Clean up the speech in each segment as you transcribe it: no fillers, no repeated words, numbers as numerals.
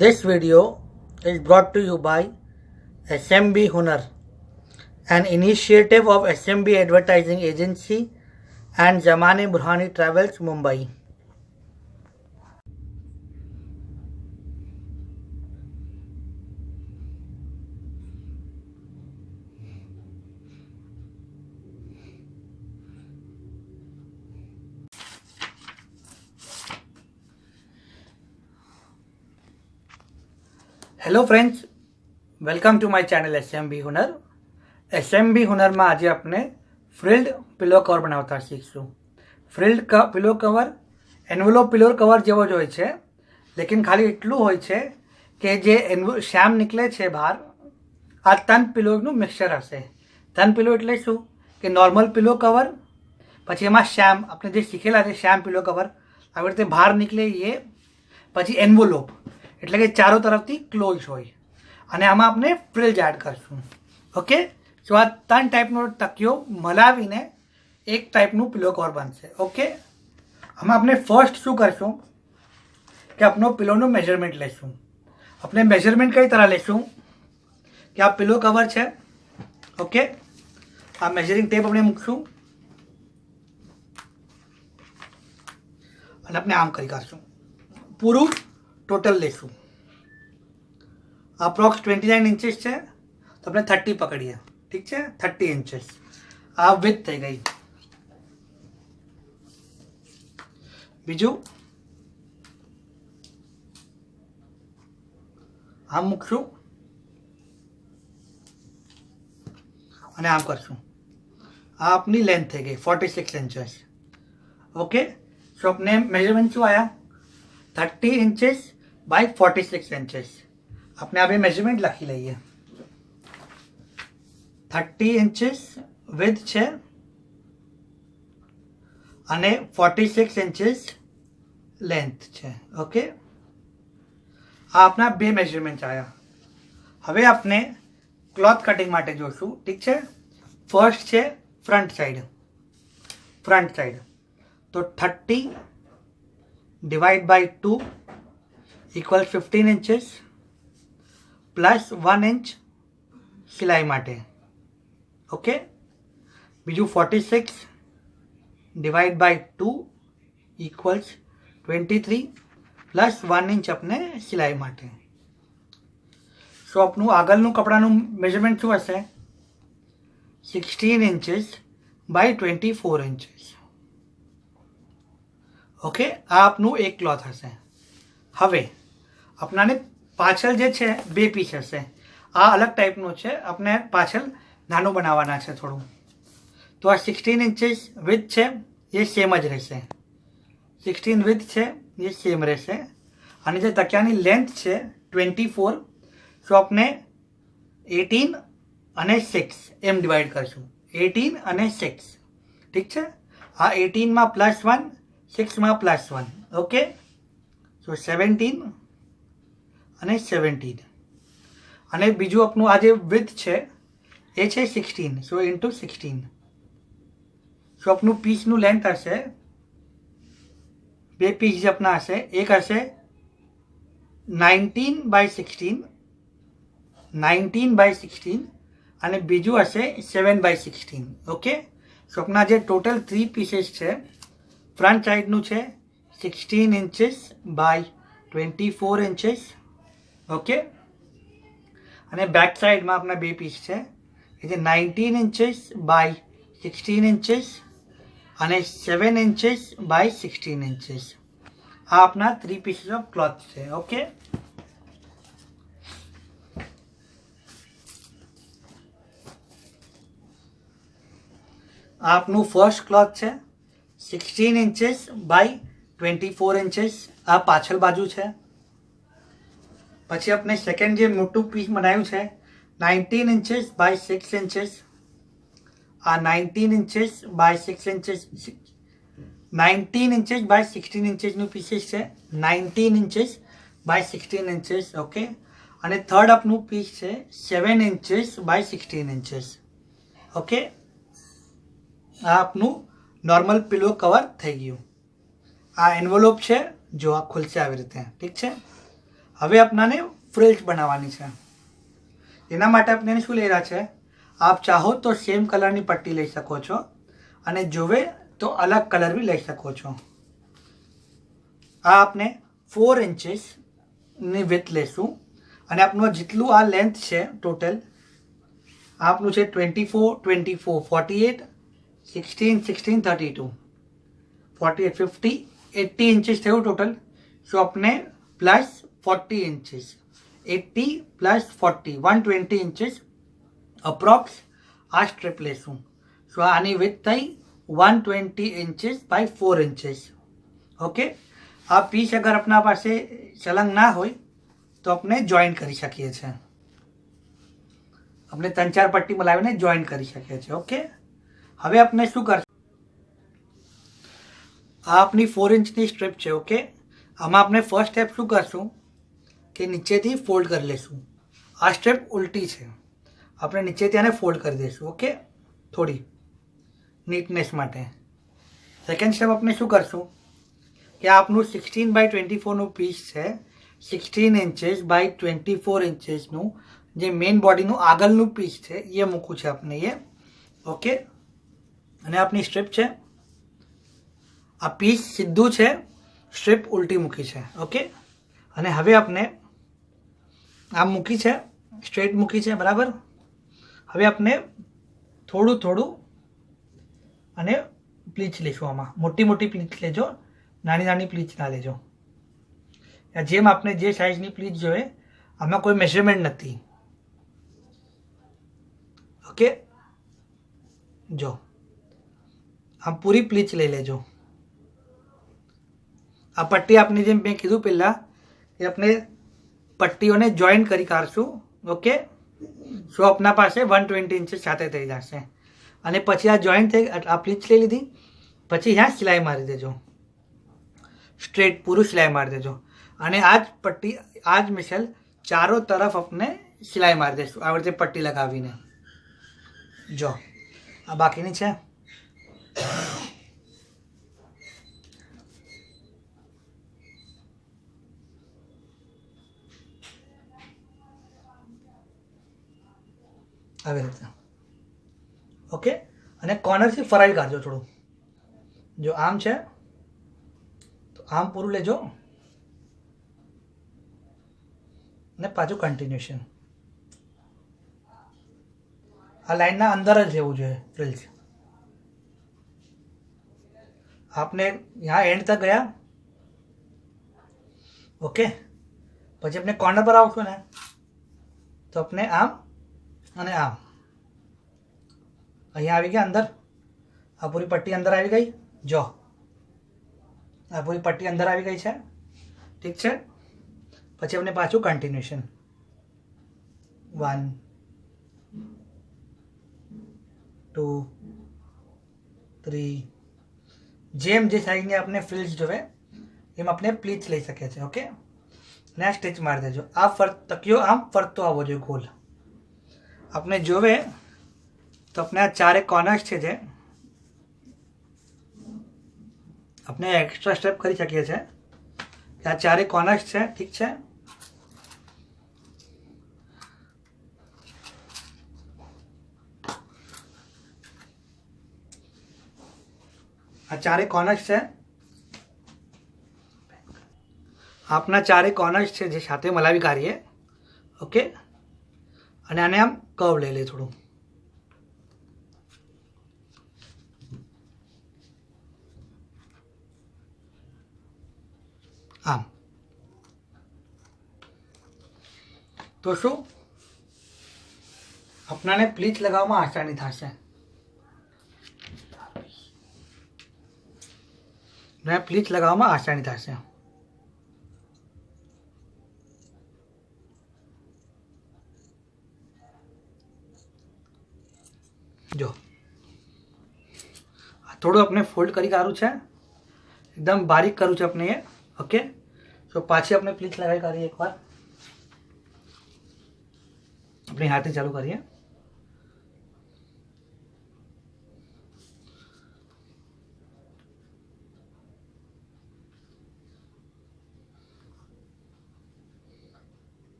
This video is brought to you by SMB Hunar, an initiative of SMB Advertising Agency and Zamane Burhani Travels, Mumbai. Hello friends, welcome to my channel SMB Hunar. SMB હુનરમાં આજે આપણે frilled pillow cover બનાવતા શીખશું. Frilled pillow cover envelope pillow cover જેવો જ હોય છે, લેકિન ખાલી એટલું હોય છે કે જે શ્યામ નીકળે છે બહાર, આ તન પિલોનું મિક્સચર હશે. તન પિલો એટલે શું કે નોર્મલ પિલો કવર, પછી એમાં શ્યામ આપણે જે શીખેલા છે શ્યામ પિલો કવર આવી રીતે બહાર નીકળે એ, પછી એન્વેલોપ એટલે કે ચારો તરફથી ક્લોઝ હોય, અને આમાં આપણે ફ્રિલ્જ એડ કરશું. ઓકે, સો આ 3 ટાઈપનો તકિયો મલાવીને એક ટાઈપનું પિલો કવર બનશે. ઓકે, આમાં આપણે ફર્સ્ટ શું કરશું કે આપણો પિલોનું મેજરમેન્ટ લેશું. આપણે મેજરમેન્ટ કઈ तरह લેશું કે આ પિલો કવર છે. ઓકે, આ મેજરિંગ ટેપ આપણે મૂકશું અને આપણે આમ કરી કાઢશું. પૂરું ટોટલ લેશું. અપ્રોક્સ 29 ઇંચીસ છે તો આપણે 30 પકડીએ. ઠીક છે, 30 ઇંચીસ આ વિથ થઈ ગઈ. બીજું આમ મૂકશું અને આમ કરશું. આ આપની લેન્થ થઈ ગઈ 46 ઇંચીસ. ઓકે, સો આપણે મેજરમેન્ટ શું આવ્યા 30 ઇંચીસ બાય 46 ઇંચીસ. આપણે આ બે મેજરમેન્ટ લખી લઈએ. 30 ઇંચીસ વિથ છે અને 46 ઇંચીસ લેન્થ છે. ઓકે, આ આપણા બે મેજરમેન્ટ આવ્યા. હવે આપણે ક્લોથ કટિંગ માટે જોશું. ઠીક છે, ફર્સ્ટ છે ફ્રન્ટ સાઈડ. તો 30 divide by 2 equal 15 inches plus 1 inch સિલાઈ માટે. ઓકે, બીજું 46 divide by 2 equals 23 plus 1 inch આપણે સિલાઈ માટે. સો આપનું આગળનું કપડાનું મેજરમેન્ટ શું હશે 16 ઇંચીસ બાય 24 ઇંચીસ. ઓકે, આ આપનું એક ક્લોથ હશે. હવે આપણાને પાછળ જે છે બે પીસ હશે. આ અલગ ટાઈપનું છે, આપણે પાછળ નાનું બનાવવાના છે થોડું. તો આ 16 ઇંચીસ વિથ છે એ સેમ જ રહેશે. 16 વિથ છે એ સેમ રહેશે. અને જે તકિયાની લેન્થ છે 24, સો આપણે 18 અને 6 એમ ડિવાઈડ કરશું. 18 અને 6. ઠીક છે, આ 18માં +1, 6માં +1. ઓકે, સો 17 અને 17. અને બીજું આપણું આ જે વિથ છે એ છે 16, સો ઇન્ટુ 16. સો આપનું પીસનું લેન્થ હશે, બે પીસ જે આપણા હશે, એક હશે 19/16 અને બીજું હશે 7/16. ઓકે, સો આપણા જે ટોટલ 3 પીસીસ છે, ફ્રન્ટ સાઈડનું છે 16 ઇંચીસ બાય 24 ઇંચીસ. ઓકે, અને બેક સાઈડમાં આપણા બે પીસ છે એ જે 19 ઇંચીસ બાય 16 ઇંચીસ અને 7 ઇંચીસ બાય 16 ઇંચીસ. આ આપણા 3 પીસીસ ઓફ ક્લોથ છે. ઓકે, આ આપનું ફર્સ્ટ ક્લોથ છે 16 ઇંચીસ બાય 24 ઇંચીસ. આ પાછળ બાજુ છે. પછી આપણે સેકન્ડ જે મોટું પીસ બનાવ્યું છે 19 ઇંચીસ બાય 6 ઇંચીસ. આ 19 ઇંચીસ બાય 6 ઇંચીસ, 19 ઇંચીસ બાય 16 ઇંચીસનું પીસીસ છે. 19 ઇંચીસ બાય 16 ઇંચીસ. ઓકે, અને થર્ડ આપનું પીસ છે 7 ઇંચીસ બાય 16 ઇંચીસ. ઓકે, આ આપનું નોર્મલ પિલો કવર થઈ ગયું. આ એન્વેલોપ છે, જો આ ખુલશે આવી રીતે. ઠીક છે, હવે આપણાને ફ્રિલ્સ બનાવવાની છે. એના માટે આપણે શું લઈ રહ્યા છે, આપ ચાહો તો સેમ કલરની પટ્ટી લઈ શકો છો અને જોવે તો અલગ કલર બી લઈ શકો છો. આ આપણે 4 ઇંચની વિડ્થ લેશું અને આપણું જેટલું આ લેન્થ છે ટોટલ આપનું છે 24, 24, 48, 16, 16, 32, 48, 50, 80 ઇંચીસ થયું ટોટલ. સો આપણે પ્લસ 40 ઇંચીસ, 80 પ્લસ 40, 120 ઇંચીસ અપ્રોક્સ આ સ્ટ્રીપ લેશું. સો આની વિડ્થ થઈ 120 ઇંચીસ બાય 4 ઇંચીસ. ઓકે, આ પીસ અગર આપણા પાસે સલંગ ના હોય તો આપણે જોઈન્ટ કરી શકીએ છીએ. આપણે 3-4 પટ્ટી મલાવીને જોઈન્ટ કરી શકીએ છીએ. ઓકે, હવે આપણે શું કરશું, આ આપણી 4 ઇંચની સ્ટ્રીપ છે. ઓકે, આમાં આપણે ફર્સ્ટ સ્ટેપ શું કરશું કે નીચેથી ફોલ્ડ કરી લેશું. આ સ્ટેપ ઉલટી છે, આપણે નીચેથી આને ફોલ્ડ કરી દઈશું. ઓકે, થોડી નીટનેસ માટે. સેકન્ડ સ્ટેપ આપણે શું કરશું કે આપનું 16/24નું પીસ છે, 16 ઇંચીસ બાય 24 ઇંચીસનું જે મેઇન બોડીનું આગળનું પીસ છે એ મૂકવું છે આપણે એ. ઓકે, અને આપની સ્ટ્રીપ છે, આ પીસ સીધું છે, સ્ટ્રીપ ઉલટી મૂકી છે. ઓકે, અને હવે આપણે આમ મૂકી છે, સ્ટ્રેટ મૂકી છે, બરાબર. હવે આપણે થોડું થોડું અને પ્લીચ લઈશું. આમાં મોટી મોટી પ્લીચ લેજો, નાની નાની પ્લીચ ના લેજો. જેમ આપણે જે સાઇઝની પ્લીચ જોઈએ, આમાં કોઈ મેઝરમેન્ટ નથી. ઓકે, જો આમ પૂરી પ્લીચ લઈ લેજો. આ પટ્ટી આપણે જેમ મેં કીધું પહેલાં કે આપણે પટ્ટીઓને જોઈન્ટ કરી કાઢશું. ઓકે, સો આપણા પાસે 120 ઇંચીસ સાથે થઈ જશે. અને પછી આ જોઈન્ટ થઈ, આ પ્લીચ લઈ લીધી, પછી અહીંયા સિલાઈ મારી દેજો, સ્ટ્રેટ પૂરું સિલાઈ મારી દેજો. અને આ જ પટ્ટી, આ જ મિસલ ચારો તરફ આપણે સિલાઈ મારી દઈશું આવી રીતે પટ્ટી લગાવીને. જો આ બાકીની છે. આવી રીતે. ઓકે, અને કોર્નરથી ફરાઈ કાઢજો થોડું. જો આમ છે તો આમ પૂરું લેજો અને પાછું કન્ટિન્યુએશન. આ લાઈનના અંદર જ રહેવું જોઈએ ફ્રિલ્સ. આપને यहाँ एंड तक गया. ओके, પછી આપણે કોર્નર પર આવશું ને તો આપણે આમ અને આમ અહીંયા આવી ગયા અંદર. આ પૂરી પટ્ટી અંદર આવી ગઈ. જો આ પૂરી પટ્ટી અંદર આવી ગઈ છે, ઠીક છે. પછી આપણે પાછું કન્ટિન્યુએશન 1, 2, 3. જેમ જે સાઈઝની આપણે ફ્રિલ્સ જોવે એમ આપણે પ્લીચ લઈ શકીએ છીએ. ઓકે, અને આ સ્ટિચ મારી દેજો. આ તકિયો આમ ફરતો આવવો જોઈએ ગોલ. આપણે જોવે તો આપણે આ ચારે કોર્નર્સ છે જે આપણે એક્સ્ટ્રા સ્ટેપ કરી શકીએ છીએ. આ ચારે કોર્નર્સ છે, ઠીક છે. આ ચારે કોર્નર્સ છે, આપના ચારે કોર્નર્સ છે જે સાથે મલાવી કાઢીએ. ઓકે, અને આને આમ કર્વ લઈ લે થોડું. આમ તો શું આપણાને પ્લીચ લગાવવામાં આસાની થશે. પ્લીચ લગાવવામાં આસાની થશે. જો થોડું આપણે ફોલ્ડ કરી કાઢવું છે, એકદમ બારીક કરવું છે આપણે એ. ઓકે, તો પાછી આપણે પ્લીચ લગાવી કાઢીએ એકવાર. આપણે હાથે ચાલુ કરીએ.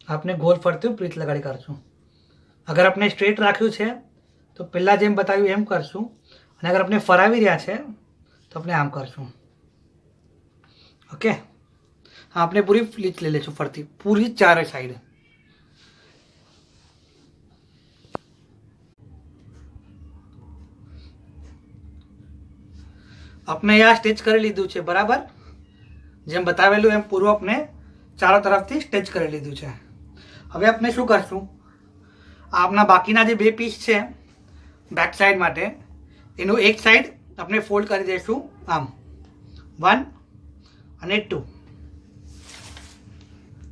આપણે ગોળ ફરતું પ્રીત લગાડી કરશું. અગર આપણે સ્ટ્રેટ રાખ્યું છે તો પહેલાં જેમ બતાવ્યું એમ કરશું, અને અગર આપણે ફરાવી રહ્યા છે તો આપણે આમ કરશું. ઓકે, આપણે પૂરી પ્લીટ લઈ લઈશું ફરતી, પૂરી ચારે સાઈડ. આપણે આ સ્ટેચ કરી લીધું છે બરાબર, જેમ બતાવેલું એમ પૂરું આપણે ચારો તરફથી સ્ટેચ કરી લીધું છે. હવે આપણે શું કરશું, આપણા બાકીના જે બે પીસ છે બેક સાઈડ માટે, એનું એક સાઈડ આપણે ફોલ્ડ કરી દઈશું આમ, 1 અને 2.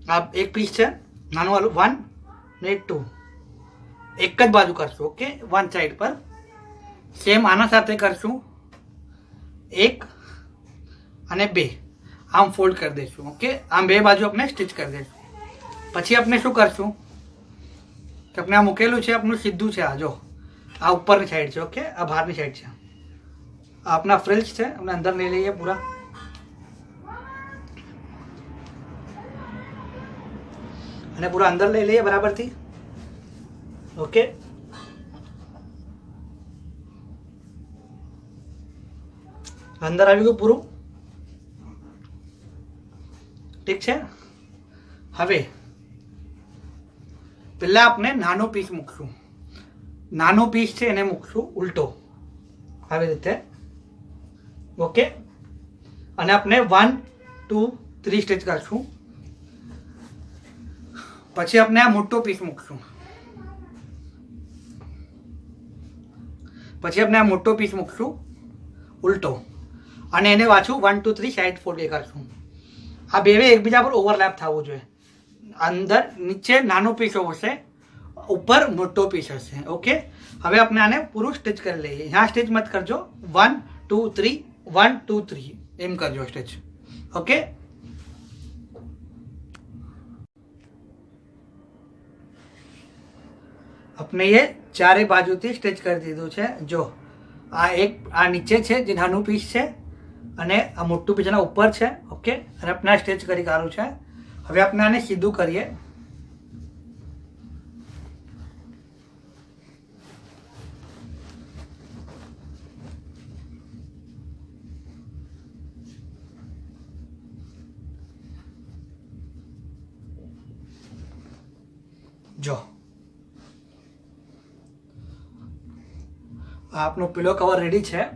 આ એક પીસ છે નાનું વાળું, 1 અને 2 એક જ બાજુ કરશું. ઓકે, વન સાઈડ પર. સેમ આના સાથે કરશું, 1 અને 2 આમ ફોલ્ડ કરી દઈશું. ઓકે, આમ બે બાજુ આપણે સ્ટિચ કરી દઈશું. પછી આપણે શું કરશું કે આપણે આ મૂકેલું છે આપણું સીધું છે, આ જો આ ઉપરની સાઈડ છે. ઓકે, આ બહારની સાઈડ છે. આ આપણા ફ્રિલ્સ છે, આપણે અંદર લઈ લઈએ પૂરા. અને પૂરા અંદર લઈ લઈએ બરાબરથી. ઓકે, અંદર આવી ગયું પૂરું. ઠીક છે. હવે પહેલા આપણે નાનો પીસ મૂકશું. નાનો પીસ છે એને મૂકશું ઉલટો આવી રીતે. ઓકે, અને આપણે 1 2 3 સ્ટેચ કરશું. પછી આપણે આ મોટો પીસ મૂકશું. પછી આપણે આ મોટો પીસ મૂકશું ઉલટો, અને એને પાછું 1 2 3 સાઈડ ફોલ્ડ કરશું. આ બે એકબીજા પર ઓવરલેપ થવું જોઈએ. અંદર નીચે નાનો પીસ હશે, ઉપર મોટો પીસ હશે. ઓકે, હવે આપણે આને પૂરું સ્ટેચ કરી લઈએ. यहाँ સ્ટેચ મત કરજો, 1 2 3 1 2 3 એમ કરજો સ્ટેચ. ઓકે, આપણે એ ચારે બાજુથી સ્ટેચ કરી દીધું છે. જો આ એક આ નીચે છે જે નાનું પીસ છે, અને આ મોટું પીસ એના ઉપર છે. ઓકે, અને આપણે આ સ્ટેચ કરી કાઢું છે. હવે આપણે આને સીધું કરીએ. જો આપનો પિલો કવર રેડી છે.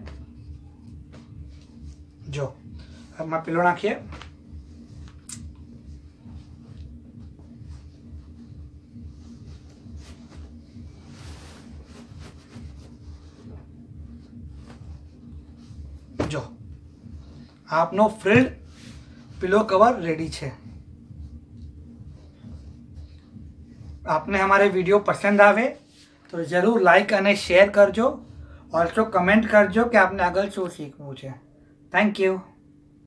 જો આમાં પિલો નાખીએ. જો આપનો ફ્રિલ્ડ पिलो कवर रेडी है। आपने हमारे वीडियो पसंद आवे तो जरूर लाइक और शेयर करजो, ऑल्सो कमेंट करजो कि आपने आगे शू शीखवू है। Thank you.